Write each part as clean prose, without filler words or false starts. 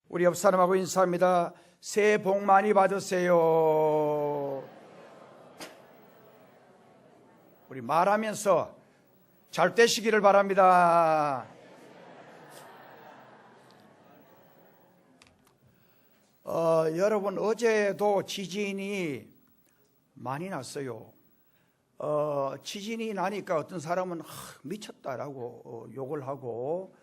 우리 옆 사람하고 인사합니다. 새해 복 많이 받으세요. 우리 말하면서 잘 되시기를 바랍니다. 여러분, 어제도 지진이 많이 났어요. 지진이 나니까 어떤 사람은 미쳤다라고 욕을 하고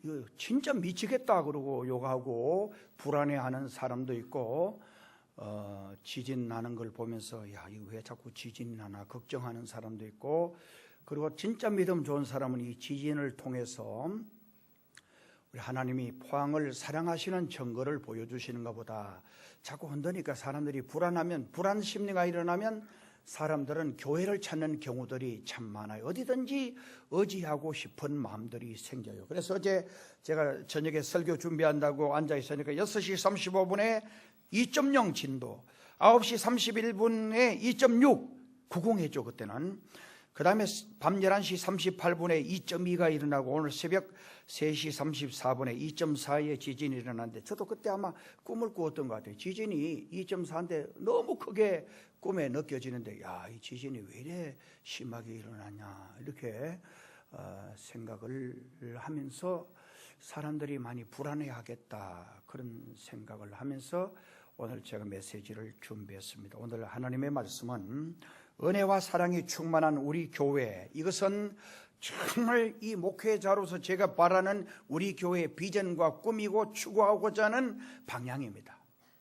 이거 진짜 미치겠다 그러고 욕하고 불안해하는 사람도 있고, 지진 나는 걸 보면서 야, 이거 왜 자꾸 지진이 나나 걱정하는 사람도 있고, 그리고 진짜 믿음 좋은 사람은 이 지진을 통해서 우리 하나님이 포항을 사랑하시는 증거를 보여주시는가 보다. 자꾸 흔드니까 사람들이 불안하면, 불안 심리가 일어나면 사람들은 교회를 찾는 경우들이 참 많아요. 어디든지 의지하고 싶은 마음들이 생겨요. 그래서 어제 제가 저녁에 설교 준비한다고 앉아 있으니까 6시 35분에 2.0 진도, 9시 31분에 2.6 구공했죠 그때는. 그 다음에 밤 11시 38분에 2.2가 일어나고, 오늘 새벽 3시 34분에 2.4의 지진이 일어났는데, 저도 그때 아마 꿈을 꾸었던 것 같아요. 지진이 2.4인데 너무 크게 꿈에 느껴지는데, 야, 이 지진이 왜 이래 심하게 일어나냐 이렇게 생각을 하면서 사람들이 많이 불안해하겠다, 그런 생각을 하면서 오늘 제가 메시지를 준비했습니다. 오늘 하나님의 말씀은 은혜와 사랑이 충만한 우리 교회, 이것은 정말 이 목회자로서 제가 바라는 우리 교회의 비전과 꿈이고 추구하고자 하는 방향입니다.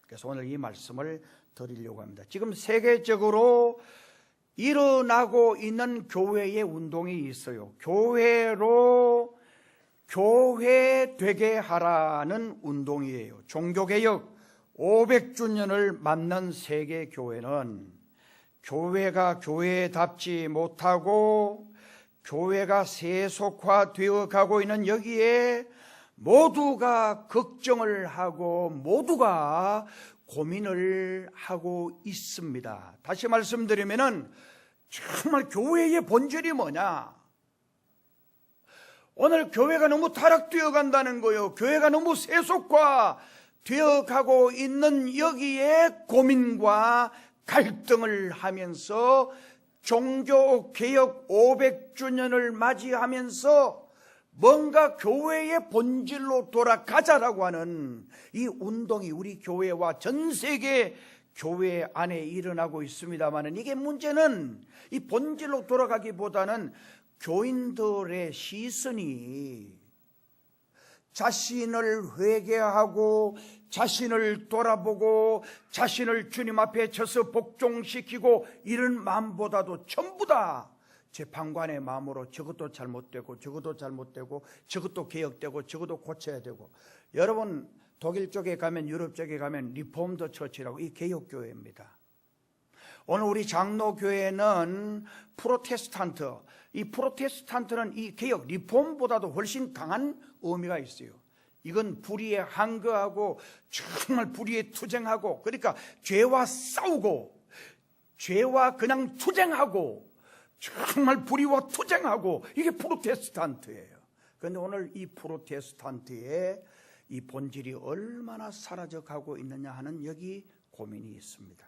그래서 오늘 이 말씀을 드리려고 합니다. 지금 세계적으로 일어나고 있는 교회의 운동이 있어요. 교회로 교회 되게 하라는 운동이에요. 종교개혁 500주년을 맞는 세계 교회는 교회가 교회답지 못하고 교회가 세속화되어 가고 있는 여기에 모두가 걱정을 하고 모두가 고민을 하고 있습니다. 다시 말씀드리면은 정말 교회의 본질이 뭐냐? 오늘 교회가 너무 타락되어 간다는 거예요. 교회가 너무 세속화되어 가고 있는 여기에 고민과 갈등을 하면서 종교개혁 500주년을 맞이하면서 뭔가 교회의 본질로 돌아가자라고 하는 이 운동이 우리 교회와 전 세계 교회 안에 일어나고 있습니다만, 이게 문제는 이 본질로 돌아가기보다는 교인들의 시선이 자신을 회개하고 자신을 돌아보고 자신을 주님 앞에 쳐서 복종시키고 이런 마음보다도 전부 다 재판관의 마음으로 저것도 잘못되고 저것도 잘못되고 저것도 개혁되고 저것도 고쳐야 되고. 여러분, 독일 쪽에 가면, 유럽 쪽에 가면 리폼드 처치라고, 이 개혁교회입니다. 오늘 우리 장로교회는 프로테스탄트, 이 프로테스탄트는 이 개혁 리폼보다도 훨씬 강한 의미가 있어요. 이건 불의에 항거하고 정말 불의에 투쟁하고, 그러니까 죄와 싸우고 죄와 그냥 투쟁하고 정말 불의와 투쟁하고, 이게 프로테스탄트예요. 그런데 오늘 이 프로테스탄트의 이 본질이 얼마나 사라져가고 있느냐 하는 여기 고민이 있습니다.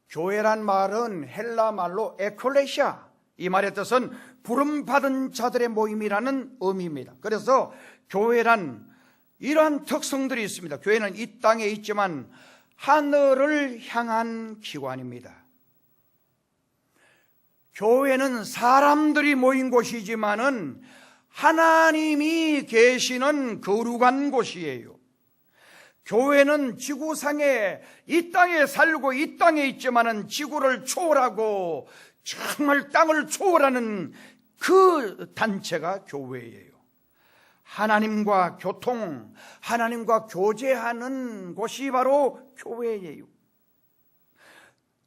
교회란 말은 헬라 말로 에클레시아, 이 말의 뜻은 부름받은 자들의 모임이라는 의미입니다. 그래서 교회란 이러한 특성들이 있습니다. 교회는 이 땅에 있지만 하늘을 향한 기관입니다. 교회는 사람들이 모인 곳이지만은 하나님이 계시는 거룩한 곳이에요. 교회는 지구상에, 이 땅에 살고 이 땅에 있지만은 지구를 초월하고 정말 땅을 초월하는 그 단체가 교회예요. 하나님과 교통, 하나님과 교제하는 곳이 바로 교회예요.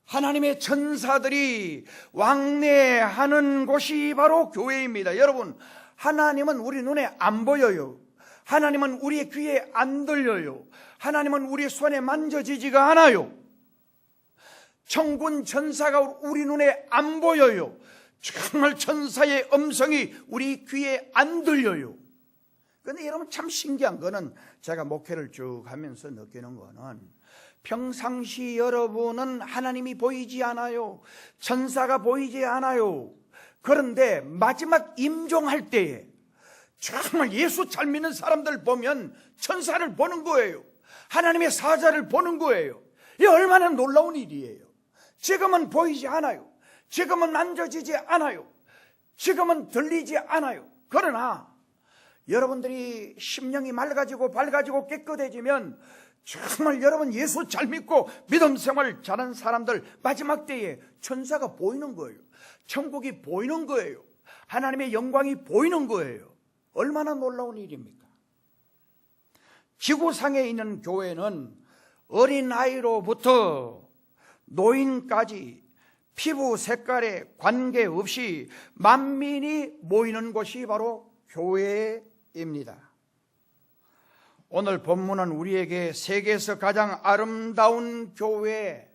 하나님의 천사들이 왕래하는 곳이 바로 교회입니다. 여러분, 하나님은 우리 눈에 안 보여요. 하나님은 우리의 귀에 안 들려요. 하나님은 우리의 손에 만져지지가 않아요. 천군 천사가 우리 눈에 안 보여요. 정말 천사의 음성이 우리 귀에 안 들려요. 그런데 여러분 참 신기한 거는 제가 목회를 쭉 하면서 느끼는 거는 평상시 여러분은 하나님이 보이지 않아요. 천사가 보이지 않아요. 그런데 마지막 임종할 때에 정말 예수 잘 믿는 사람들 보면 천사를 보는 거예요. 하나님의 사자를 보는 거예요. 이게 얼마나 놀라운 일이에요. 지금은 보이지 않아요. 지금은 만져지지 않아요. 지금은 들리지 않아요. 그러나 여러분들이 심령이 맑아지고 밝아지고 깨끗해지면 정말 여러분 예수 잘 믿고 믿음 생활 잘하는 사람들 마지막 때에 천사가 보이는 거예요. 천국이 보이는 거예요. 하나님의 영광이 보이는 거예요. 얼마나 놀라운 일입니까? 지구상에 있는 교회는 어린아이로부터 노인까지 피부 색깔에 관계없이 만민이 모이는 곳이 바로 교회입니다. 오늘 본문은 우리에게 세계에서 가장 아름다운 교회,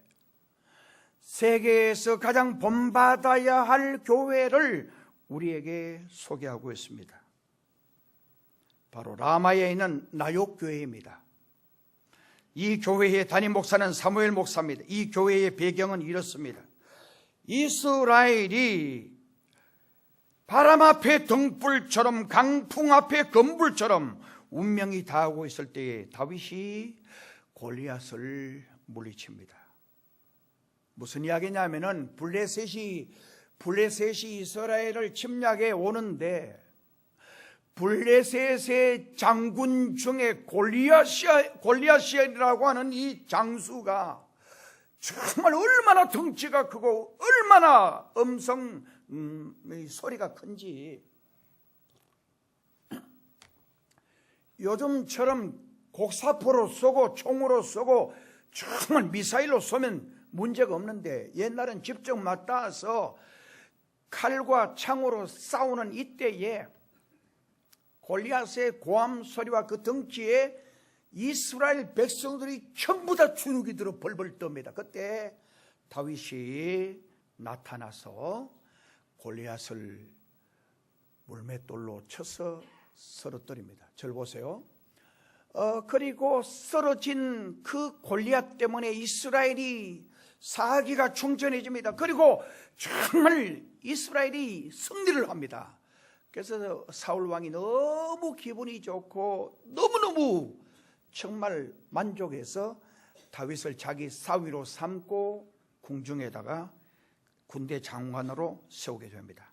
세계에서 가장 본받아야 할 교회를 우리에게 소개하고 있습니다. 바로 라마에 있는 나욕교회입니다. 이 교회의 담임 목사는 사무엘 목사입니다. 이 교회의 배경은 이렇습니다. 이스라엘이 바람 앞에 등불처럼 강풍 앞에 검불처럼 운명이 다하고 있을 때에 다윗이 골리앗을 물리칩니다. 무슨 이야기냐면은 블레셋이 이스라엘을 침략해 오는데 블레셋의 장군 중에 골리앗이라고 하는 이 장수가 정말 얼마나 덩치가 크고 얼마나 소리가 큰지, 요즘처럼 곡사포로 쏘고 총으로 쏘고 정말 미사일로 쏘면 문제가 없는데 옛날엔 직접 맞닿아서 칼과 창으로 싸우는 이때에 골리앗의 고함 소리와 그 덩치에 이스라엘 백성들이 전부 다 주눅이 들어 벌벌 떱니다. 그때 다윗이 나타나서 골리앗을 물맷돌로 쳐서 쓰러뜨립니다. 절 보세요. 그리고 쓰러진 그 골리앗 때문에 이스라엘이 사기가 충천해집니다. 그리고 정말 이스라엘이 승리를 합니다. 그래서 사울 왕이 너무 기분이 좋고 너무너무 정말 만족해서 다윗을 자기 사위로 삼고 궁중에다가 군대 장관으로 세우게 됩니다.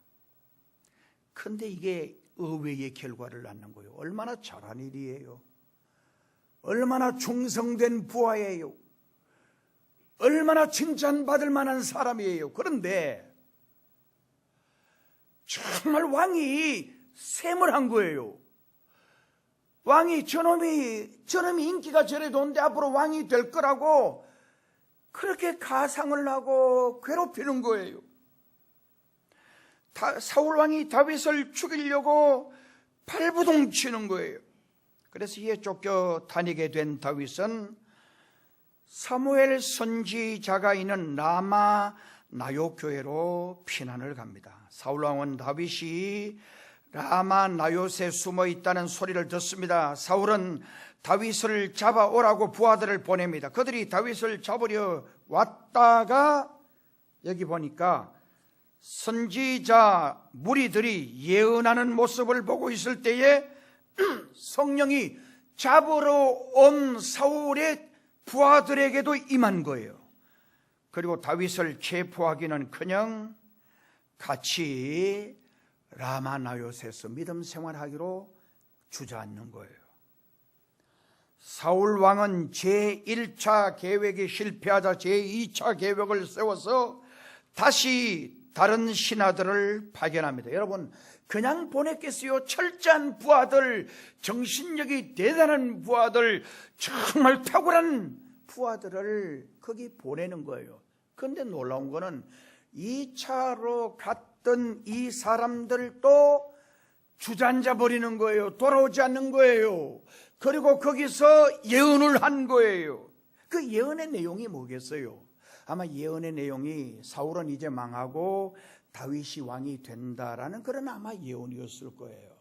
근데 이게 의외의 결과를 낳는 거예요. 얼마나 잘한 일이에요. 얼마나 충성된 부하예요. 얼마나 칭찬받을 만한 사람이에요. 그런데 정말 왕이 샘을 거예요. 왕이 저놈이 인기가 저래 좋은데 앞으로 왕이 될 거라고 그렇게 가상을 하고 괴롭히는 거예요. 사울 왕이 다윗을 죽이려고 발부동 치는 거예요. 그래서 이에 쫓겨 다니게 된 다윗은 사무엘 선지자가 있는 라마 나욕 교회로 피난을 갑니다. 사울 왕은 다윗이 라마 나요에 숨어 있다는 소리를 듣습니다. 사울은 다윗을 잡아오라고 부하들을 보냅니다. 그들이 다윗을 잡으려 왔다가 여기 보니까 선지자 무리들이 예언하는 모습을 보고 있을 때에 성령이 잡으러 온 사울의 부하들에게도 임한 거예요. 그리고 다윗을 체포하기는커녕 같이 라마 나요에서 믿음 생활하기로 주저앉는 거예요. 사울 왕은 제1차 계획이 실패하자 제2차 계획을 세워서 다시 다른 신하들을 파견합니다. 여러분, 그냥 보냈겠어요? 철저한 부하들, 정신력이 대단한 부하들, 정말 탁월한 부하들을 거기 보내는 거예요. 그런데 놀라운 거는 2차로 갔던 이 사람들도 주저앉아 버리는 거예요. 돌아오지 않는 거예요. 그리고 거기서 예언을 한 거예요. 그 예언의 내용이 뭐겠어요? 아마 예언의 내용이 사울은 이제 망하고 다윗이 왕이 된다라는 그런 아마 예언이었을 거예요.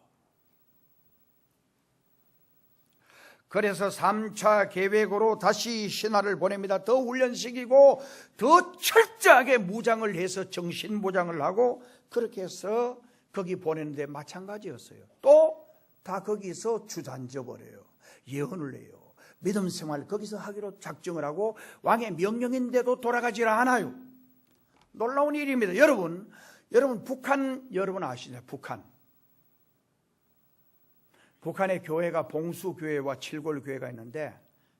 그래서 3차 계획으로 다시 신하를 보냅니다. 더 훈련시키고 더 철저하게 무장을 해서 정신보장을 하고 그렇게 해서 거기 보내는데 마찬가지였어요. 또 다 거기서 주저앉아 버려요. 예언을 해요. 믿음 생활 거기서 하기로 작정을 하고 왕의 명령인데도 돌아가지 않아요. 놀라운 일입니다. 여러분 북한 여러분 아시죠? 북한의 교회가 봉수교회와 칠골교회가 있는데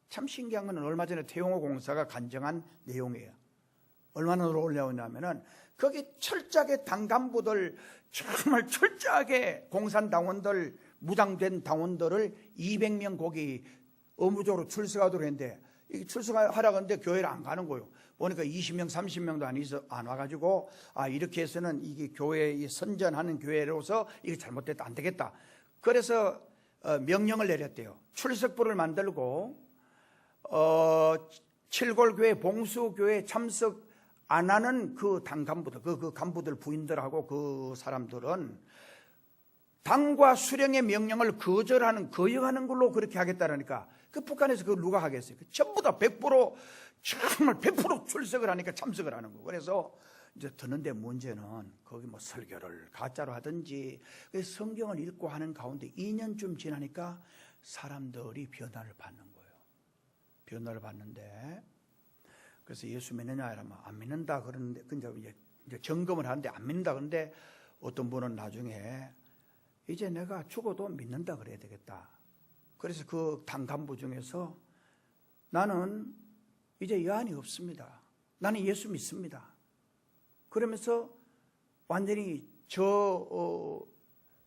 참 신기한 건 얼마 전에 태용호 공사가 간증한 내용이에요. 얼마나 놀라웠냐면은 거기 철저하게 당 간부들 정말 철저하게 공산당원들 무장된 당원들을 200명 거기 의무적으로 출석하도록 했는데 출석하라고 하는데 교회를 안 가는 거예요. 보니까 20명 30명도 안 와가지고 이렇게 해서는 이게 교회 선전하는 교회로서 이게 잘못됐다 안 되겠다. 그래서 명령을 내렸대요. 출석부를 만들고 칠골교회 봉수교회 참석 안 하는 그 당 간부들 그 간부들 부인들하고 그 사람들은 당과 수령의 명령을 거역하는 걸로 그렇게 하겠다라니까 그 북한에서 그걸 누가 하겠어요? 전부 다 100% 정말 100% 출석을 하니까 참석을 하는 거고. 그래서 이제 듣는데 문제는 거기 뭐 설교를 가짜로 하든지 성경을 읽고 하는 가운데 2년쯤 지나니까 사람들이 변화를 받는 거예요. 변화를 받는데 그래서 예수 믿느냐 이러면 안 믿는다 그러는데 이제 점검을 하는데 안 믿는다 그러는데 어떤 분은 나중에 이제 내가 죽어도 믿는다 그래야 되겠다. 그래서 그 당 간부 중에서 나는 이제 여한이 없습니다. 나는 예수 믿습니다. 그러면서 완전히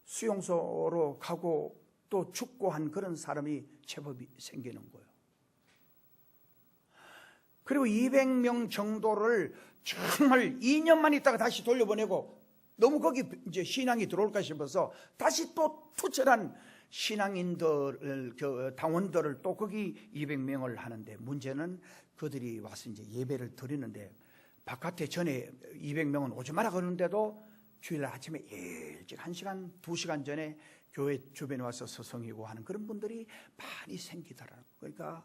수용소로 가고 또 죽고 한 그런 사람이 제법 생기는 거예요. 그리고 200명 정도를 정말 2년만 있다가 다시 돌려보내고 너무 거기 이제 신앙이 들어올까 싶어서 다시 또 투철한 신앙인들, 당원들을 또 거기 200명을 하는데 문제는 그들이 와서 이제 예배를 드리는데 바깥에 전에 200명은 오지 마라 그러는데도 주일날 아침에 일찍 1시간, 2시간 전에 교회 주변에 와서 서성이고 하는 그런 분들이 많이 생기더라고요. 그러니까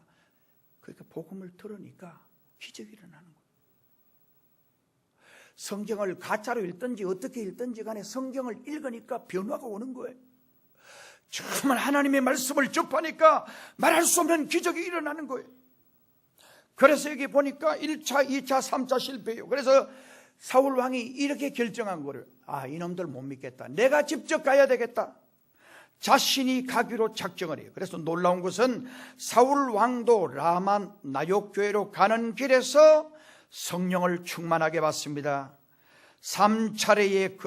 복음을 들으니까 기적이 일어나는 거예요. 성경을 가짜로 읽든지 어떻게 읽든지 간에 성경을 읽으니까 변화가 오는 거예요. 정말 하나님의 말씀을 접하니까 말할 수 없는 기적이 일어나는 거예요. 그래서 여기 보니까 1차, 2차, 3차 실패예요. 그래서 사울 왕이 이렇게 결정한 거를 이놈들 못 믿겠다. 내가 직접 가야 되겠다. 자신이 가기로 작정을 해요. 그래서 놀라운 것은 사울 왕도 라마 나욕 교회로 가는 길에서 성령을 충만하게 받습니다. 3차례에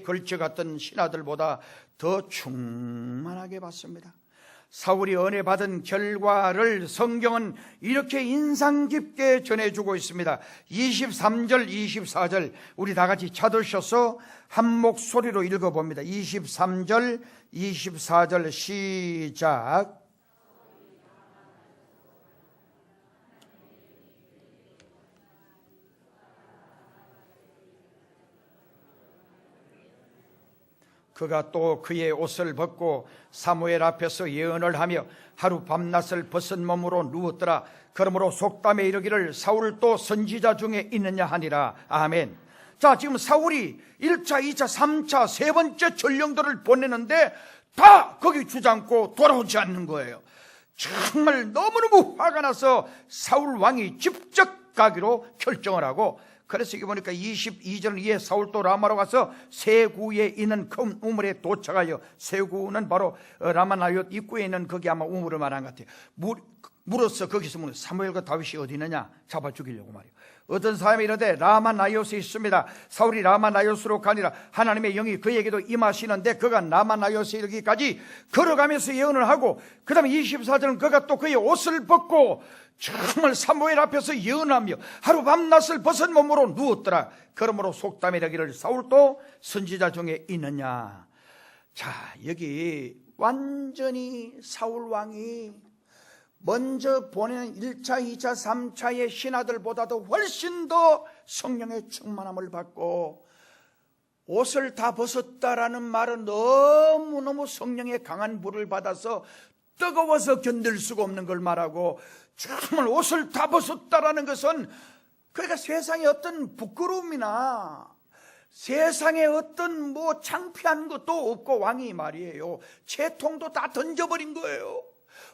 걸쳐 갔던 신하들보다 더 충만하게 받습니다. 사울이 은혜 받은 결과를 성경은 이렇게 인상 깊게 전해주고 있습니다. 23절, 24절 우리 다 같이 찾으셔서 한 목소리로 읽어봅니다. 23절, 24절 시작. 그가 또 그의 옷을 벗고 사무엘 앞에서 예언을 하며 하루 밤낮을 벗은 몸으로 누웠더라. 그러므로 속담에 이르기를 사울도 선지자 중에 있느냐 하니라. 아멘. 자, 지금 사울이 1차, 2차, 3차 세 번째 전령들을 보내는데 다 거기 주저앉고 돌아오지 않는 거예요. 정말 너무너무 화가 나서 사울 왕이 직접 가기로 결정을 하고, 그래서 여기 보니까 22절 이에 사울도 라마로 가서 세구에 있는 큰 우물에 도착하여, 세구는 바로 라마나옳 입구에 있는 거기 아마 우물을 말한 것 같아요. 물어서 거기서 묻는 사무엘과 다윗이 어디 있느냐 잡아 죽이려고 말이에요. 어떤 사람이 이르되 라마나옳에 있습니다. 사울이 라마나옳으로 가니라. 하나님의 영이 그에게도 임하시는데 그가 라마나옳에 이르기까지 걸어가면서 예언을 하고, 그 다음에 24절은 그가 또 그의 옷을 벗고 정말 사무엘 앞에서 예언하며 하루 밤낮을 벗은 몸으로 누웠더라. 그러므로 속담에 이르기를 사울도 선지자 중에 있느냐. 자, 여기 완전히 사울 왕이 먼저 보내는 1차, 2차, 3차의 신하들보다도 훨씬 더 성령의 충만함을 받고, 옷을 다 벗었다라는 말은 너무너무 성령의 강한 불을 받아서 뜨거워서 견딜 수가 없는 걸 말하고, 정말 옷을 다 벗었다라는 것은 그러니까 세상에 어떤 부끄러움이나 세상에 어떤 창피한 것도 없고, 왕이 말이에요, 채통도 다 던져버린 거예요.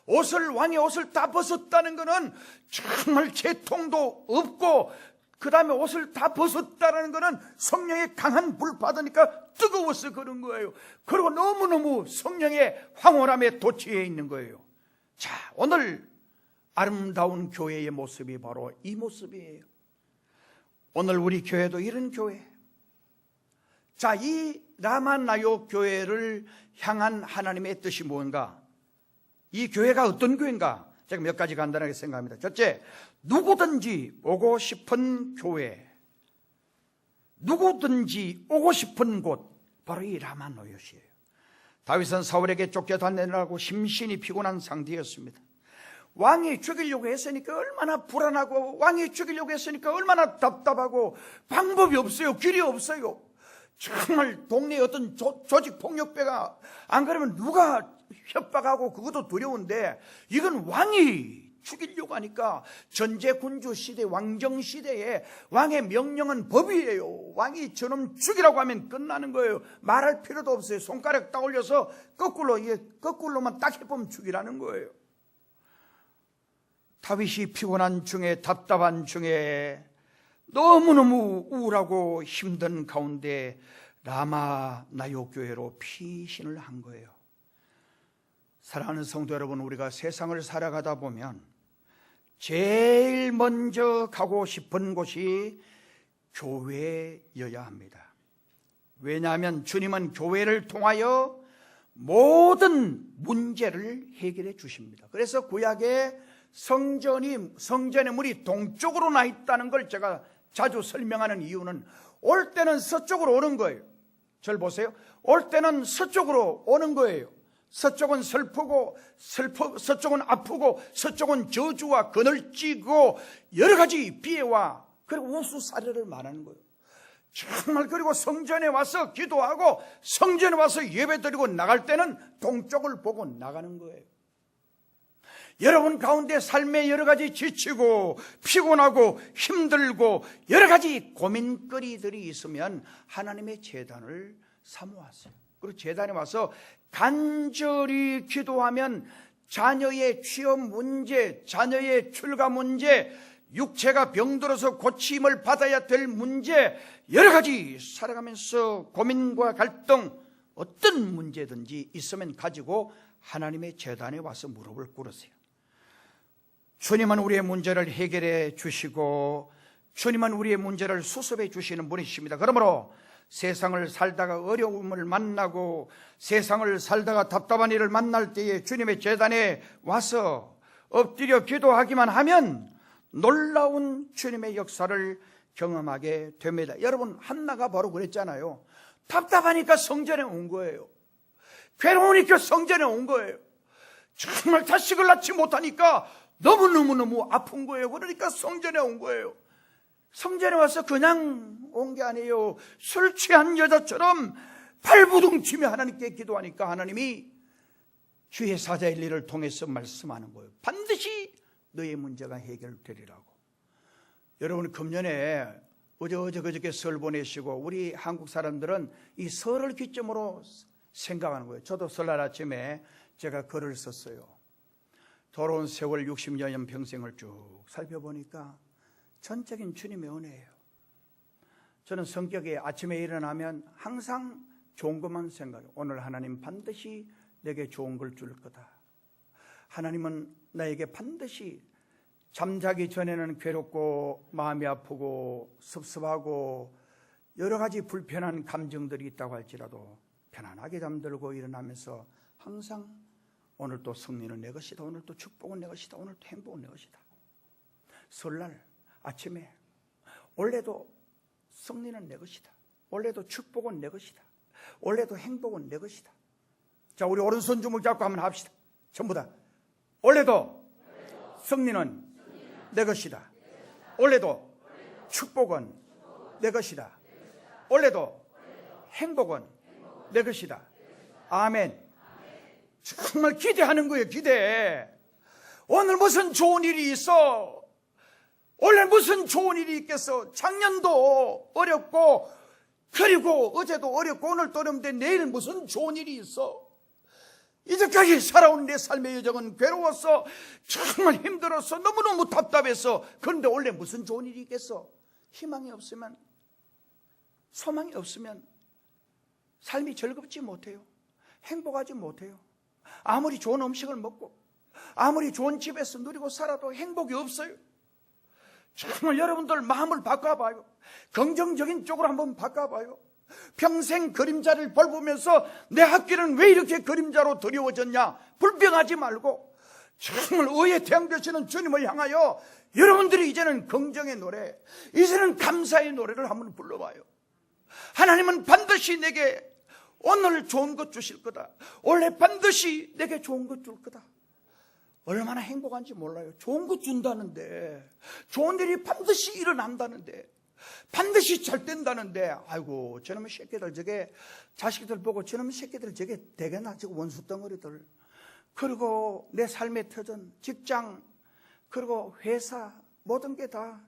왕의 옷을 다 벗었다는 것은 정말 채통도 없고, 그 다음에 옷을 다 벗었다는 것은 성령의 강한 불 받으니까 뜨거워서 그런 거예요. 그리고 너무너무 성령의 황홀함에 도취해 있는 거예요. 자, 오늘 아름다운 교회의 모습이 바로 이 모습이에요. 오늘 우리 교회도 이런 교회. 자, 이 라마나요 교회를 향한 하나님의 뜻이 뭔가? 이 교회가 어떤 교회인가? 제가 몇 가지 간단하게 생각합니다. 첫째, 누구든지 오고 싶은 교회, 누구든지 오고 싶은 곳, 바로 이 라마나요시예요. 다윗은 사울에게 쫓겨다니느라고 심신이 피곤한 상태였습니다. 왕이 죽이려고 했으니까 얼마나 불안하고, 왕이 죽이려고 했으니까 얼마나 답답하고, 방법이 없어요. 길이 없어요. 정말 동네에 어떤 조직 폭력배가 안 그러면 누가 협박하고, 그것도 두려운데, 이건 왕이 죽이려고 하니까, 전제군주 시대, 왕정 시대에 왕의 명령은 법이에요. 왕이 저놈 죽이라고 하면 끝나는 거예요. 말할 필요도 없어요. 손가락 딱 올려서 거꾸로만 딱 해보면 죽이라는 거예요. 다윗이 피곤한 중에, 답답한 중에, 너무너무 우울하고 힘든 가운데 라마나요 교회로 피신을 한 거예요. 사랑하는 성도 여러분, 우리가 세상을 살아가다 보면 제일 먼저 가고 싶은 곳이 교회여야 합니다. 왜냐하면 주님은 교회를 통하여 모든 문제를 해결해 주십니다. 그래서 구약에 성전의 문이 동쪽으로 나 있다는 걸 제가 자주 설명하는 이유는, 올 때는 서쪽으로 오는 거예요. 절 보세요. 올 때는 서쪽으로 오는 거예요. 서쪽은 슬프고, 서쪽은 아프고, 서쪽은 저주와 그늘지고 여러 가지 비애와 그리고 우수사례를 말하는 거예요. 정말. 그리고 성전에 와서 기도하고 성전에 와서 예배드리고 나갈 때는 동쪽을 보고 나가는 거예요. 여러분 가운데 삶에 여러 가지 지치고 피곤하고 힘들고 여러 가지 고민거리들이 있으면 하나님의 제단을 사모하세요. 그리고 제단에 와서 간절히 기도하면 자녀의 취업 문제, 자녀의 출가 문제, 육체가 병들어서 고침을 받아야 될 문제, 여러 가지 살아가면서 고민과 갈등, 어떤 문제든지 있으면 가지고 하나님의 제단에 와서 무릎을 꿇으세요. 주님은 우리의 문제를 해결해 주시고 주님은 우리의 문제를 수습해 주시는 분이십니다. 그러므로 세상을 살다가 어려움을 만나고 세상을 살다가 답답한 일을 만날 때에 주님의 제단에 와서 엎드려 기도하기만 하면 놀라운 주님의 역사를 경험하게 됩니다. 여러분, 한나가 바로 그랬잖아요. 답답하니까 성전에 온 거예요. 괴로우니까 성전에 온 거예요. 정말 자식을 낳지 못하니까 너무너무 아픈 거예요. 그러니까 성전에 온 거예요. 성전에 와서 그냥 온 게 아니에요. 술 취한 여자처럼 발부둥치며 하나님께 기도하니까 하나님이 주의 사자 엘리를 통해서 말씀하는 거예요. 반드시 너의 문제가 해결되리라고. 여러분, 금년에 그저께 설 보내시고 우리 한국 사람들은 이 설을 기점으로 생각하는 거예요. 저도 설날 아침에 제가 글을 썼어요. 돌아온 세월 60년 평생을 쭉 살펴보니까 전적인 주님의 은혜예요. 저는 성격에 아침에 일어나면 항상 좋은 것만 생각해요. 오늘 하나님 반드시 내게 좋은 걸 줄 거다. 하나님은 나에게 반드시 잠자기 전에는 괴롭고 마음이 아프고 섭섭하고 여러 가지 불편한 감정들이 있다고 할지라도 편안하게 잠들고 일어나면서 항상 오늘 또 승리는 내 것이다. 오늘 또 축복은 내 것이다. 오늘 또 행복은 내 것이다. 설날 아침에 원래도 승리는 내 것이다. 원래도 축복은 내 것이다. 원래도 행복은 내 것이다. 자, 우리 오른손 주먹 잡고 한번 합시다. 전부 다. 원래도 승리는 내 것이다. 원래도 축복은 내 것이다. 원래도 행복은 내 것이다. 아멘. 정말 기대하는 거예요. 기대. 오늘 무슨 좋은 일이 있어? 원래 무슨 좋은 일이 있겠어? 작년도 어렵고, 그리고 어제도 어렵고, 오늘도 어렵는데 내일 무슨 좋은 일이 있어? 이제까지 살아온 내 삶의 여정은 괴로웠어. 정말 힘들었어. 너무너무 답답했어. 그런데 원래 무슨 좋은 일이 있겠어? 희망이 없으면, 소망이 없으면 삶이 즐겁지 못해요. 행복하지 못해요. 아무리 좋은 음식을 먹고 아무리 좋은 집에서 누리고 살아도 행복이 없어요. 정말 여러분들 마음을 바꿔봐요. 긍정적인 쪽으로 한번 바꿔봐요. 평생 그림자를 밟으면서 내 앞길은 왜 이렇게 그림자로 드리워졌냐, 불평하지 말고 정말 의에 태양되시는 주님을 향하여 여러분들이 이제는 긍정의 노래, 이제는 감사의 노래를 한번 불러봐요. 하나님은 반드시 내게 오늘 좋은 것 주실 거다. 원래 반드시 내게 좋은 것 줄 거다. 얼마나 행복한지 몰라요. 좋은 것 준다는데, 좋은 일이 반드시 일어난다는데, 반드시 잘 된다는데, 아이고 저놈의 새끼들, 저게 자식들 보고 저놈의 새끼들 저게 되게나, 저거 원수덩어리들. 그리고 내 삶의 터전, 직장, 그리고 회사, 모든 게 다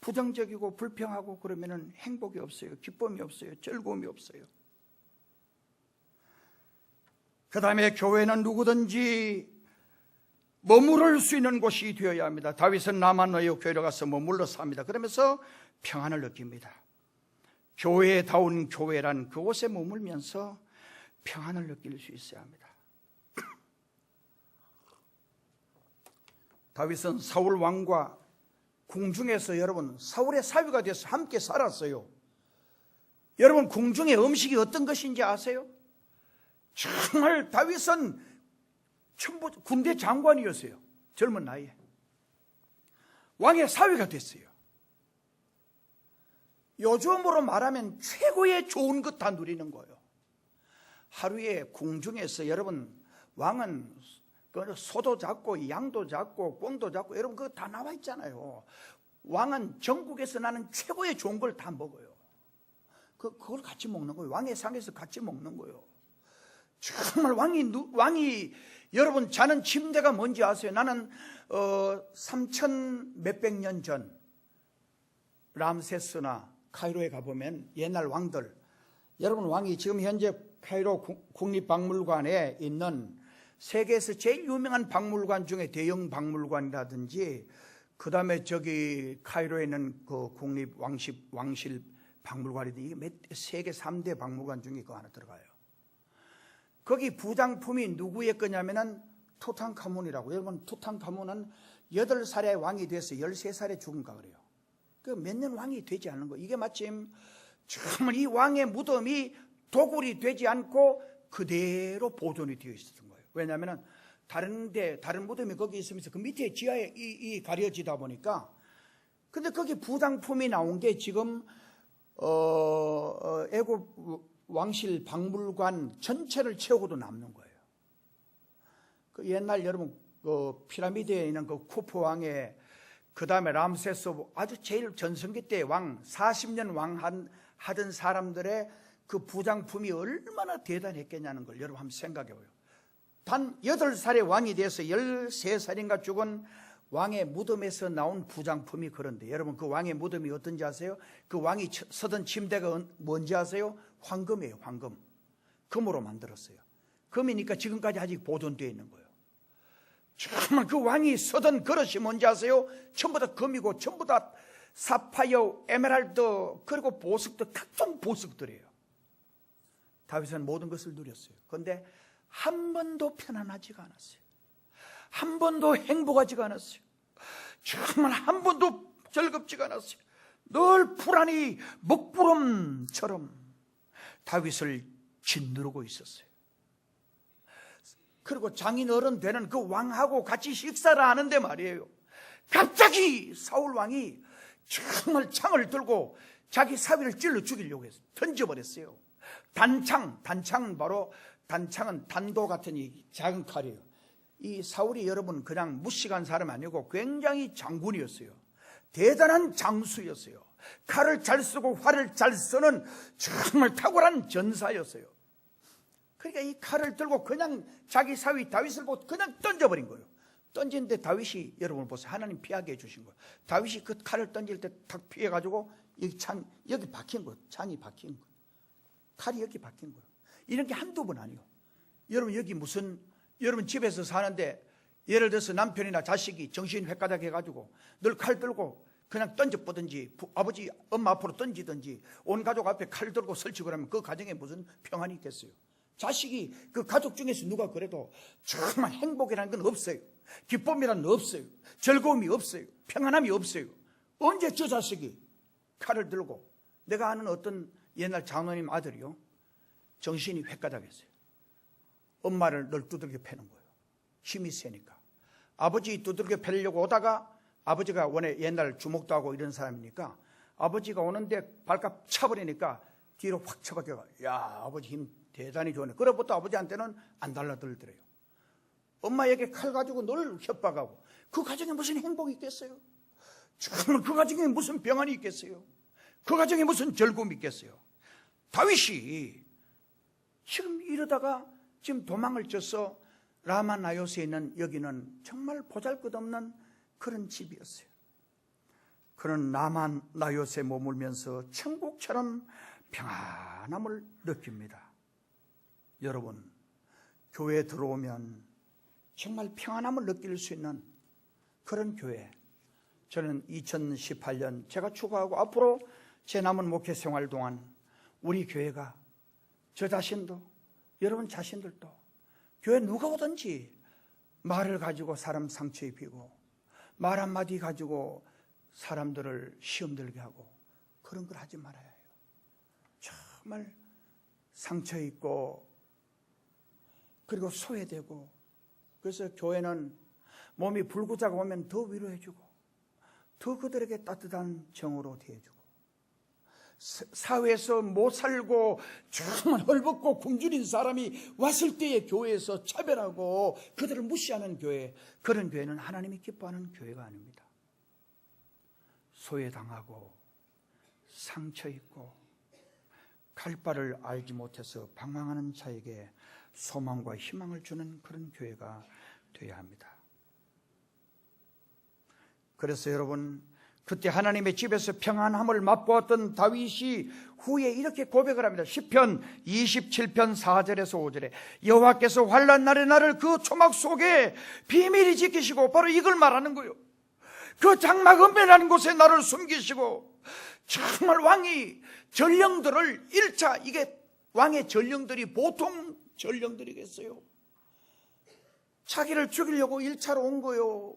부정적이고 불평하고 그러면은 행복이 없어요. 기쁨이 없어요. 즐거움이 없어요. 그 다음에 교회는 누구든지 머무를 수 있는 곳이 되어야 합니다. 다윗은 나만노에 교회로 가서 머물러 삽니다. 그러면서 평안을 느낍니다. 교회다운 교회란 그곳에 머물면서 평안을 느낄 수 있어야 합니다. 다윗은 사울 왕과 궁중에서 여러분 사울의 사위가 돼서 함께 살았어요. 여러분 궁중의 음식이 어떤 것인지 아세요? 정말 다윗은 전부 군대 장관이었어요. 젊은 나이에 왕의 사위가 됐어요. 요즘으로 말하면 최고의 좋은 것 다 누리는 거예요. 하루에 궁중에서 여러분 왕은 소도 잡고 양도 잡고 꿩도 잡고 여러분 그거 다 나와 있잖아요. 왕은 전국에서 나는 최고의 좋은 걸 다 먹어요. 그걸 같이 먹는 거예요. 왕의 상에서 같이 먹는 거예요. 정말 왕이 여러분 자는 침대가 뭔지 아세요? 나는 3천 몇백 년 전 람세스나 카이로에 가보면 옛날 왕들, 여러분 왕이 지금 현재 카이로 국립박물관에 있는 세계에서 제일 유명한 박물관 중에 대형 박물관이라든지, 그 다음에 저기 카이로에 있는 그 국립 왕실 박물관이든지, 이게 세계 3대 박물관 중에 그거 하나 들어가요. 거기 부장품이 누구의 거냐면은 투탕카문이라고. 여러분 투탕카문은 8살의 왕이 돼서 13살에 죽은가 그래요. 그 몇 년 왕이 되지 않는 거. 이게 마침 정말 이 왕의 무덤이 도굴이 되지 않고 그대로 보존이 되어 있었던 거예요. 왜냐하면 다른 무덤이 거기 있으면서 그 밑에 지하에 이 가려지다 보니까. 근데 거기 부장품이 나온 게 지금 애굽 왕실 박물관 전체를 채우고도 남는 거예요. 그 옛날 여러분 그 피라미드에 있는 그 쿠프 왕의, 그 다음에 람세스, 아주 제일 전성기 때 왕 40년 왕 하던 사람들의 그 부장품이 얼마나 대단했겠냐는 걸 여러분 한번 생각해봐요. 단 8살의 왕이 돼서 13살인가 죽은 왕의 무덤에서 나온 부장품이 그런데, 여러분 그 왕의 무덤이 어떤지 아세요? 그 왕이 서던 침대가 뭔지 아세요? 황금이에요. 황금. 금으로 만들었어요. 금이니까 지금까지 아직 보존되어 있는 거예요. 정말 그 왕이 서던 그릇이 뭔지 아세요? 전부 다 금이고 전부 다 사파이어, 에메랄드, 그리고 보석들, 각종 보석들이에요. 다윗은 모든 것을 누렸어요. 그런데 한 번도 편안하지가 않았어요. 한 번도 행복하지가 않았어요. 정말 한 번도 즐겁지가 않았어요. 늘 불안이 먹구름처럼 다윗을 짓누르고 있었어요. 그리고 장인어른 되는 그 왕하고 같이 식사를 하는데 말이에요, 갑자기 사울 왕이 정말 창을 들고 자기 사위를 찔러 죽이려고 했어요. 던져버렸어요. 단창은 바로, 단창은 단도 같은 이 작은 칼이에요. 이 사울이 여러분 그냥 무식한 사람 아니고 굉장히 장군이었어요. 대단한 장수였어요. 칼을 잘 쓰고 활을 잘 쓰는 정말 탁월한 전사였어요. 그러니까 이 칼을 들고 그냥 자기 사위 다윗을 보고 그냥 던져버린 거예요. 던지는데 다윗이, 여러분 보세요, 하나님 피하게 해주신 거예요. 다윗이 그 칼을 던질 때 탁 피해가지고 여기 박힌 거예요. 창이 박힌 거예요. 칼이 여기 박힌 거예요. 이런 게 한두 번 아니에요. 여러분 여기 여러분 집에서 사는데 예를 들어서 남편이나 자식이 정신 획가닥 해가지고 늘 칼 들고 그냥 던져보든지 아버지 엄마 앞으로 던지든지 온 가족 앞에 칼 들고 설치고 하면 그 가정에 무슨 평안이 있겠어요? 자식이 그 가족 중에서 누가 그래도 정말 행복이라는 건 없어요. 기쁨이라는 건 없어요. 즐거움이 없어요. 평안함이 없어요. 언제 저 자식이 칼을 들고, 내가 아는 어떤 옛날 장로님 아들이요, 정신이 획가닥했어요. 엄마를 늘 두들겨 패는 거예요. 힘이 세니까. 아버지 두들겨 패려고 오다가 아버지가 원래 옛날 주먹도 하고 이런 사람이니까 아버지가 오는데 발값 차버리니까 뒤로 확 쳐박혀가. 야, 아버지 힘 대단히 좋네. 그러부터 아버지한테는 안 달라들더래요. 엄마에게 칼 가지고 늘 협박하고. 그 가정에 무슨 행복이 있겠어요? 정말 그 가정에 무슨 평안이 있겠어요? 그 가정에 무슨 즐거움이 있겠어요? 다윗이 지금 이러다가 지금 도망을 쳐서 라마 나요스에 있는 여기는 정말 보잘것없는 그런 집이었어요. 그런 라마 나요스에 머물면서 천국처럼 평안함을 느낍니다. 여러분, 교회에 들어오면 정말 평안함을 느낄 수 있는 그런 교회, 저는 2018년 제가 추구하고 앞으로 제 남은 목회 생활 동안 우리 교회가, 저 자신도 여러분 자신들도 교회 누가 오든지 말을 가지고 사람 상처 입히고 말 한마디 가지고 사람들을 시험 들게 하고 그런 걸 하지 말아야 해요. 정말 상처 입고 그리고 소외되고, 그래서 교회는 몸이 불구자가 오면 더 위로해주고 더 그들에게 따뜻한 정으로 대해주고, 사회에서 못 살고 정말 헐벗고 굶주린 사람이 왔을 때에 교회에서 차별하고 그들을 무시하는 교회, 그런 교회는 하나님이 기뻐하는 교회가 아닙니다. 소외당하고 상처 입고 갈 바를 알지 못해서 방황하는 자에게 소망과 희망을 주는 그런 교회가 되어야 합니다. 그래서 여러분, 그때 하나님의 집에서 평안함을 맛보았던 다윗이 후에 이렇게 고백을 합니다. 시편 27편 4절에서 5절에 여호와께서 환난 날에 나를 그 초막 속에 비밀히 지키시고, 바로 이걸 말하는 거예요. 그 장막 은밀한 곳에 나를 숨기시고, 정말 왕이 전령들을 1차, 이게 왕의 전령들이 보통 전령들이겠어요? 자기를 죽이려고 1차로 온 거요,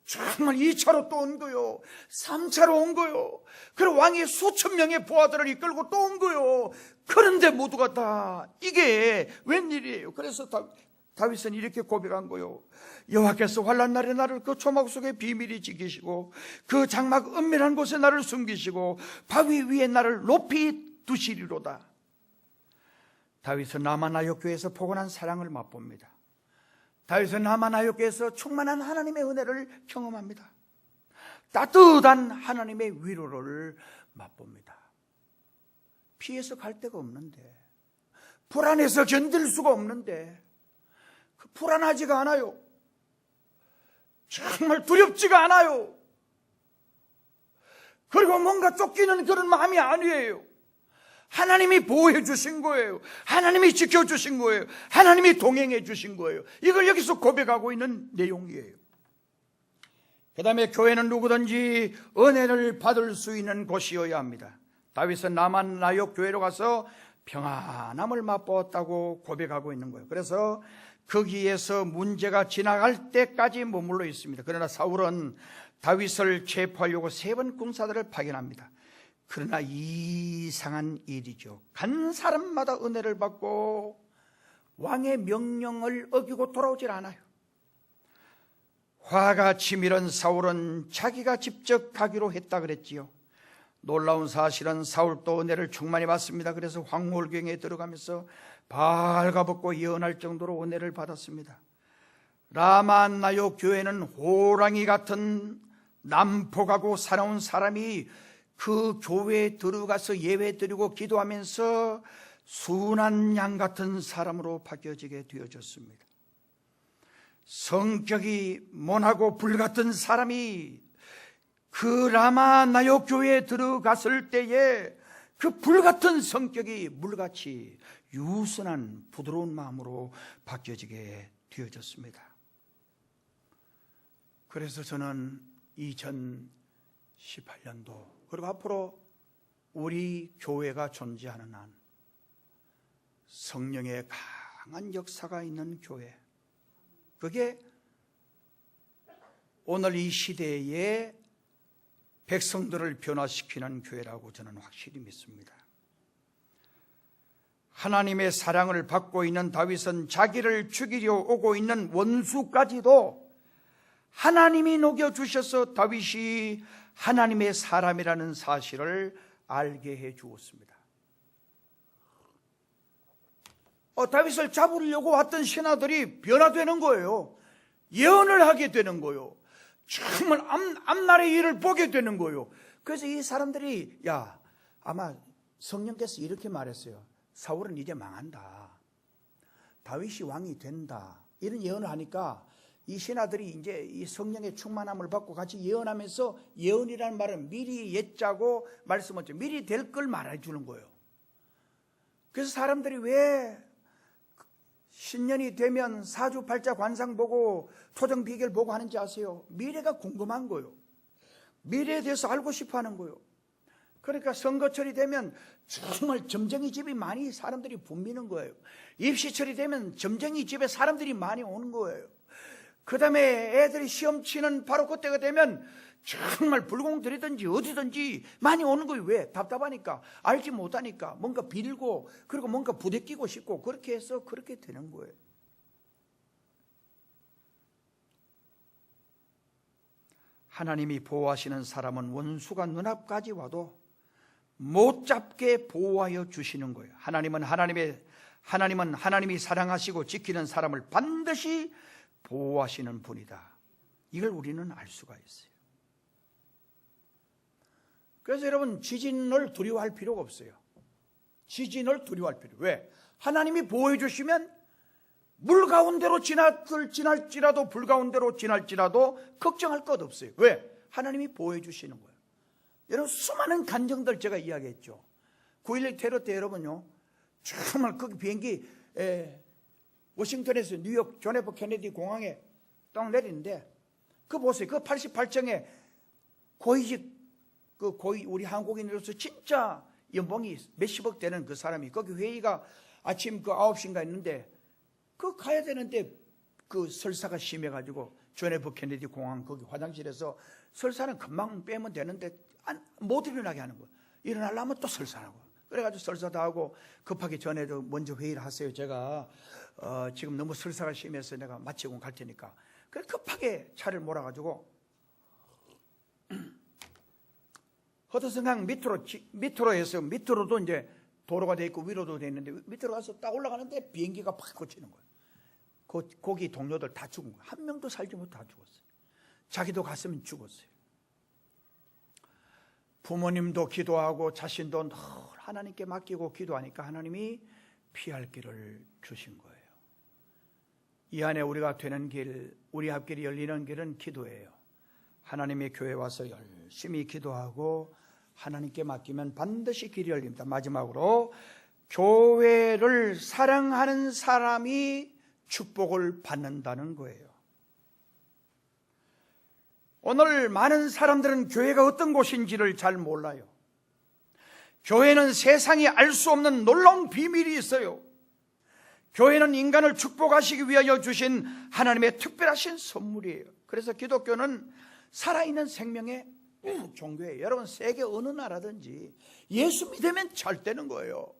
정말 2차로 또 온 거요, 3차로 온 거요, 그리고 왕이 수천 명의 부하들을 이끌고 또 온 거요. 그런데 모두가 다 이게 웬일이에요? 그래서 다윗은 이렇게 고백한 거요. 여호와께서 환난 날에 나를 그 초막 속에 비밀히 지키시고 그 장막 은밀한 곳에 나를 숨기시고 바위 위에 나를 높이 두시리로다. 다윗은 라마나요 교회에서 포근한 사랑을 맛봅니다. 다윗은 라마나요 교회에서 충만한 하나님의 은혜를 경험합니다. 따뜻한 하나님의 위로를 맛봅니다. 피해서 갈 데가 없는데, 불안해서 견딜 수가 없는데 불안하지가 않아요. 정말 두렵지가 않아요. 그리고 뭔가 쫓기는 그런 마음이 아니에요. 하나님이 보호해 주신 거예요. 하나님이 지켜주신 거예요. 하나님이 동행해 주신 거예요. 이걸 여기서 고백하고 있는 내용이에요. 그 다음에 교회는 누구든지 은혜를 받을 수 있는 곳이어야 합니다. 다윗은 라마나요 교회로 가서 평안함을 맛보았다고 고백하고 있는 거예요. 그래서 거기에서 문제가 지나갈 때까지 머물러 있습니다. 그러나 사울은 다윗을 체포하려고 3번 군사들을 파견합니다. 그러나 이상한 일이죠. 간 사람마다 은혜를 받고 왕의 명령을 어기고 돌아오질 않아요. 화가 치밀은 사울은 자기가 직접 가기로 했다 그랬지요. 놀라운 사실은 사울도 은혜를 충만히 받습니다. 그래서 황홀경에 들어가면서 발가벗고 예언할 정도로 은혜를 받았습니다. 라마나요 교회는 호랑이 같은 난폭하고 사나운 사람이 그 교회에 들어가서 예배드리고 기도하면서 순한 양 같은 사람으로 바뀌어지게 되어졌습니다. 성격이 모나고 불같은 사람이 그 라마 나역 교회에 들어갔을 때에 그 불같은 성격이 물같이 유순한 부드러운 마음으로 바뀌어지게 되어졌습니다. 그래서 저는 2018년도 그리고 앞으로 우리 교회가 존재하는 한 성령의 강한 역사가 있는 교회, 그게 오늘 이 시대의 백성들을 변화시키는 교회라고 저는 확실히 믿습니다. 하나님의 사랑을 받고 있는 다윗은 자기를 죽이려 오고 있는 원수까지도 하나님이 녹여주셔서 다윗이 하나님의 사람이라는 사실을 알게 해 주었습니다. 다윗을 잡으려고 왔던 신하들이 변화되는 거예요. 예언을 하게 되는 거예요. 정말 앞날의 일을 보게 되는 거예요. 그래서 이 사람들이 아마 성령께서 이렇게 말했어요. 사울은 이제 망한다. 다윗이 왕이 된다. 이런 예언을 하니까 이 신하들이 이제 이 성령의 충만함을 받고 같이 예언하면서, 예언이라는 말은 미리 옛자고 말씀하죠. 미리 될 걸 말해 주는 거예요. 그래서 사람들이 왜 신년이 되면 사주팔자 관상 보고 토정 비결 보고 하는지 아세요? 미래가 궁금한 거예요. 미래에 대해서 알고 싶어 하는 거예요. 그러니까 선거철이 되면 정말 점쟁이 집이 많이 사람들이 붐비는 거예요. 입시철이 되면 점쟁이 집에 사람들이 많이 오는 거예요. 그 다음에 애들이 시험 치는 바로 그때가 되면 정말 불공들이든지 어디든지 많이 오는 거예요. 왜? 답답하니까, 알지 못하니까, 뭔가 빌고, 그리고 뭔가 부대끼고 싶고, 그렇게 해서 그렇게 되는 거예요. 하나님이 보호하시는 사람은 원수가 눈앞까지 와도 못 잡게 보호하여 주시는 거예요. 하나님은 하나님이 사랑하시고 지키는 사람을 반드시 보호하시는 분이다. 이걸 우리는 알 수가 있어요. 그래서 여러분, 지진을 두려워할 필요가 없어요. 지진을 두려워할 필요. 왜? 하나님이 보호해 주시면 물 가운데로 지날지라도 불 가운데로 지날지라도 걱정할 것 없어요. 왜? 하나님이 보호해 주시는 거예요. 여러분, 수많은 간증들 제가 이야기했죠. 9.11 테러 때 여러분요, 정말 그 비행기 워싱턴에서 뉴욕 존 F 케네디 공항에 딱 내리는데, 그 보세요. 그 88층에 고위직 우리 한국인으로서 진짜 연봉이 몇십억 되는 그 사람이, 거기 회의가 아침 9시인가 있는데, 가야 되는데 그 설사가 심해가지고 존 F 케네디 공항 거기 화장실에서 설사는 금방 빼면 되는데 못 일어나게 하는 거예요. 일어나려면 또 설사하고. 그래가지고 설사도 하고 급하게 전에도 먼저 회의를 하세요. 제가 지금 너무 설사가 심해서 내가 마치고 갈 테니까. 그래 급하게 차를 몰아가지고 허드슨강 밑으로 해서, 밑으로도 이제 도로가 돼 있고 위로도 돼 있는데, 밑으로 가서 딱 올라가는데 비행기가 팍 꽂히는 거예요. 거기 동료들 다 죽은 거예요. 한 명도 살지 못해 다 죽었어요. 자기도 갔으면 죽었어요. 부모님도 기도하고 자신도 늘 하나님께 맡기고 기도하니까 하나님이 피할 길을 주신 거예요. 이 안에 우리가 되는 길, 우리 앞길이 열리는 길은 기도예요. 하나님의 교회 와서 열심히 기도하고 하나님께 맡기면 반드시 길이 열립니다. 마지막으로, 교회를 사랑하는 사람이 축복을 받는다는 거예요. 오늘 많은 사람들은 교회가 어떤 곳인지를 잘 몰라요. 교회는 세상이 알 수 없는 놀라운 비밀이 있어요. 교회는 인간을 축복하시기 위하여 주신 하나님의 특별하신 선물이에요. 그래서 기독교는 살아있는 생명의 종교예요. 여러분, 세계 어느 나라든지 예수 믿으면 잘 되는 거예요.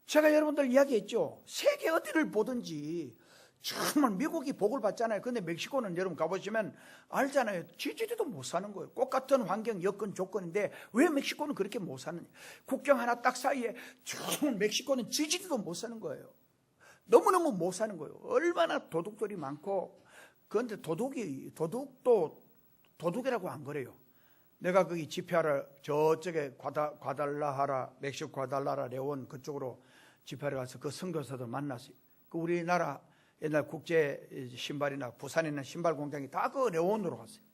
제가 여러분들 이야기했죠. 세계 어디를 보든지 정말 미국이 복을 받잖아요. 근데 멕시코는 여러분 가보시면 알잖아요. 지지리도 못 사는 거예요. 똑같은 환경, 여건, 조건인데 왜 멕시코는 그렇게 못 사느냐. 국경 하나 딱 사이에 정말 멕시코는 지지리도 못 사는 거예요. 너무너무 못 사는 거예요. 얼마나 도둑들이 많고. 그런데 도둑도 도둑이라고 안 그래요. 내가 거기 집회하러 저쪽에 과달라하라, 멕시코 과달라라 레온 그쪽으로 집회하러 가서 그 선교사들 만났어요. 그 우리나라 옛날 국제 신발이나 부산에 있는 신발 공장이 다 그 레온으로 갔어요.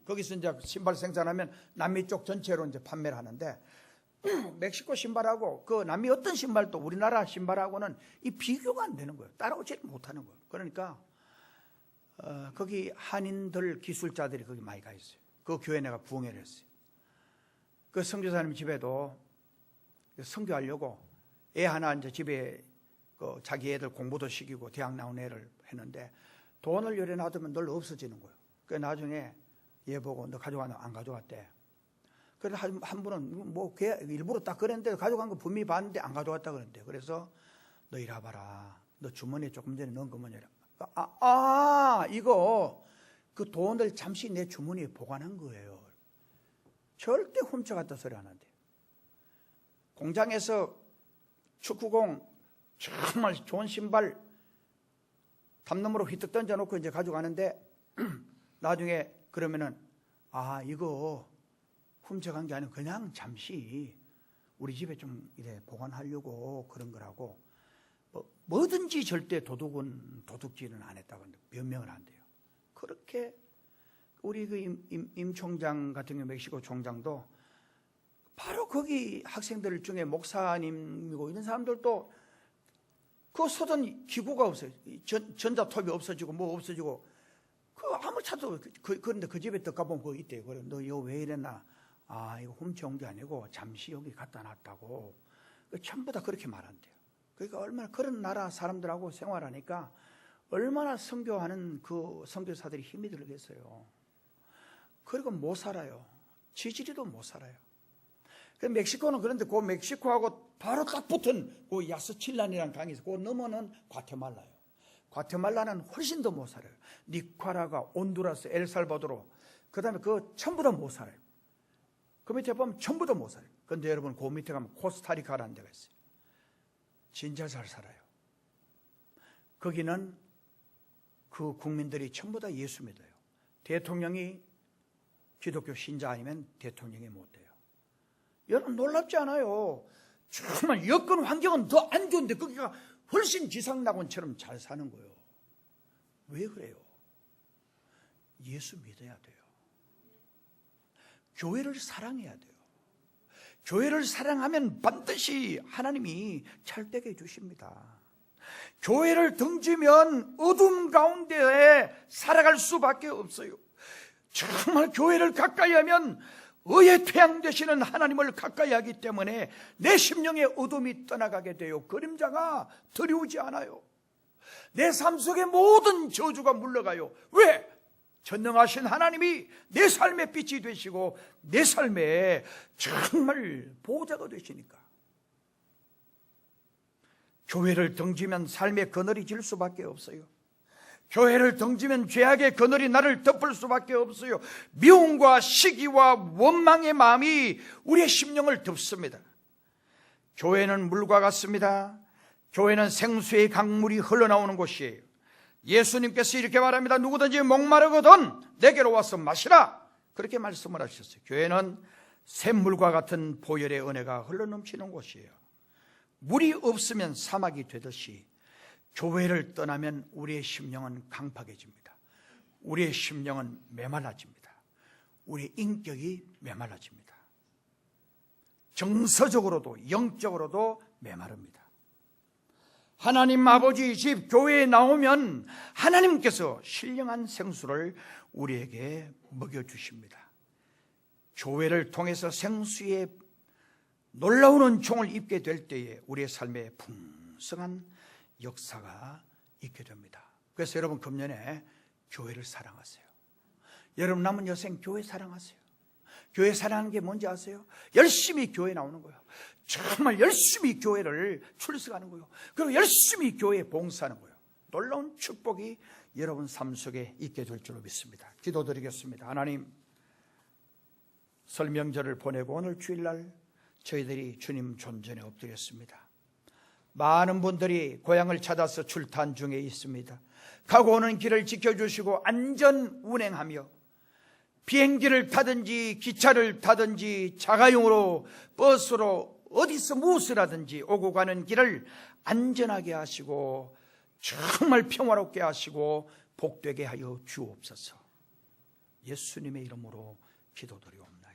거기서 이제 신발 생산하면 남미 쪽 전체로 이제 판매를 하는데, 멕시코 신발하고 그 남미 어떤 신발도 우리나라 신발하고는 이 비교가 안 되는 거예요. 따라오지 못하는 거예요. 그러니까 거기 한인들 기술자들이 거기 많이 가 있어요. 그 교회 내가 부흥회를 했어요. 그 선교사님 집에도 선교하려고 애 하나 이제 집에 그 자기 애들 공부도 시키고 대학 나온 애를 했는데 돈을 요래 놔두면 늘 없어지는 거예요. 그 나중에 얘 보고 너 가져가나 안 가져왔대. 그래서 한 분은 뭐 일부러 딱 그랬는데 가져간 거 분명히 봤는데 안 가져왔다 그랬는데, 그래서 너 이리 와봐라. 너 주머니에 조금 전에 넣은 거 뭐냐라. 이거 그 돈을 잠시 내 주머니에 보관한 거예요. 절대 훔쳐갔다 소리 안 한대. 공장에서 축구공 정말 좋은 신발 담너머로 휘떡 던져놓고 이제 가져가는데 나중에 그러면은 이거 훔쳐간 게 아니고 그냥 잠시 우리 집에 좀 이래 보관하려고 그런 거라고, 뭐든지 절대 도둑질은 안 했다고 변명을 한대요. 그렇게 우리 그 임 총장 같은 경우 멕시코 총장도 바로 거기 학생들 중에 목사님이고 이런 사람들도 그 서던 기구가 없어요. 전자톱이 없어지고 뭐 없어지고 그 아무 차도 그런데 그 집에 들어가 보면 그거 있대요. 그래 너 이거 왜 이랬나? 이거 훔쳐온 게 아니고 잠시 여기 갖다 놨다고. 전부 다 그렇게 말한대요. 그러니까 얼마나 그런 나라 사람들하고 생활하니까 얼마나 선교하는 그 선교사들이 힘이 들겠어요. 그리고 못 살아요. 지지리도 못 살아요. 멕시코는 그런데 그 멕시코하고 바로 딱 붙은 그 야스칠란이라는 강이 있어요. 그 넘어는 과테말라예요. 과테말라는 훨씬 더 못 살아요. 니카라가, 온두라스, 엘살바도르, 그 다음에 그 전부 다 못 살아요. 그 밑에 보면 전부 다 못 살아요. 그런데 여러분 그 밑에 가면 코스타리카라는 데가 있어요. 진짜 잘 살아요. 거기는 그 국민들이 전부 다 예수 믿어요. 대통령이 기독교 신자 아니면 대통령이 못 돼요. 여러분 놀랍지 않아요? 정말 여건 환경은 더 안 좋은데 거기가 훨씬 지상낙원처럼 잘 사는 거예요. 왜 그래요? 예수 믿어야 돼요. 교회를 사랑해야 돼요. 교회를 사랑하면 반드시 하나님이 잘 되게 해주십니다. 교회를 등지면 어둠 가운데 살아갈 수밖에 없어요. 정말 교회를 가까이 하면 의의 태양 되시는 하나님을 가까이 하기 때문에 내 심령의 어둠이 떠나가게 돼요. 그림자가 두려우지 않아요. 내 삶 속에 모든 저주가 물러가요. 왜? 전능하신 하나님이 내 삶의 빛이 되시고 내 삶에 정말 보호자가 되시니까. 교회를 등지면 삶의 그늘이 질 수밖에 없어요. 교회를 등지면 죄악의 그늘이 나를 덮을 수밖에 없어요. 미움과 시기와 원망의 마음이 우리의 심령을 덮습니다. 교회는 물과 같습니다. 교회는 생수의 강물이 흘러나오는 곳이에요. 예수님께서 이렇게 말합니다. 누구든지 목마르거든 내게로 와서 마시라. 그렇게 말씀을 하셨어요. 교회는 샘물과 같은 보혈의 은혜가 흘러넘치는 곳이에요. 물이 없으면 사막이 되듯이 교회를 떠나면 우리의 심령은 강팍해집니다. 우리의 심령은 메말라집니다. 우리의 인격이 메말라집니다. 정서적으로도 영적으로도 메마릅니다. 하나님 아버지 집 교회에 나오면 하나님께서 신령한 생수를 우리에게 먹여주십니다. 교회를 통해서 생수의 놀라운 은총을 입게 될 때에 우리의 삶에 풍성한 역사가 있게 됩니다. 그래서 여러분 금년에 교회를 사랑하세요. 여러분 남은 여생 교회 사랑하세요. 교회 사랑하는 게 뭔지 아세요? 열심히 교회 나오는 거예요. 정말 열심히 교회를 출석하는 거예요. 그리고 열심히 교회에 봉사하는 거예요. 놀라운 축복이 여러분 삶 속에 있게 될 줄로 믿습니다. 기도드리겠습니다. 하나님, 설 명절을 보내고 오늘 주일날 저희들이 주님 존전에 엎드렸습니다. 많은 분들이 고향을 찾아서 출탄 중에 있습니다. 가고 오는 길을 지켜주시고 안전 운행하며 비행기를 타든지 기차를 타든지 자가용으로 버스로 어디서 무엇을 하든지 오고 가는 길을 안전하게 하시고 정말 평화롭게 하시고 복되게 하여 주옵소서. 예수님의 이름으로 기도드리옵나이다.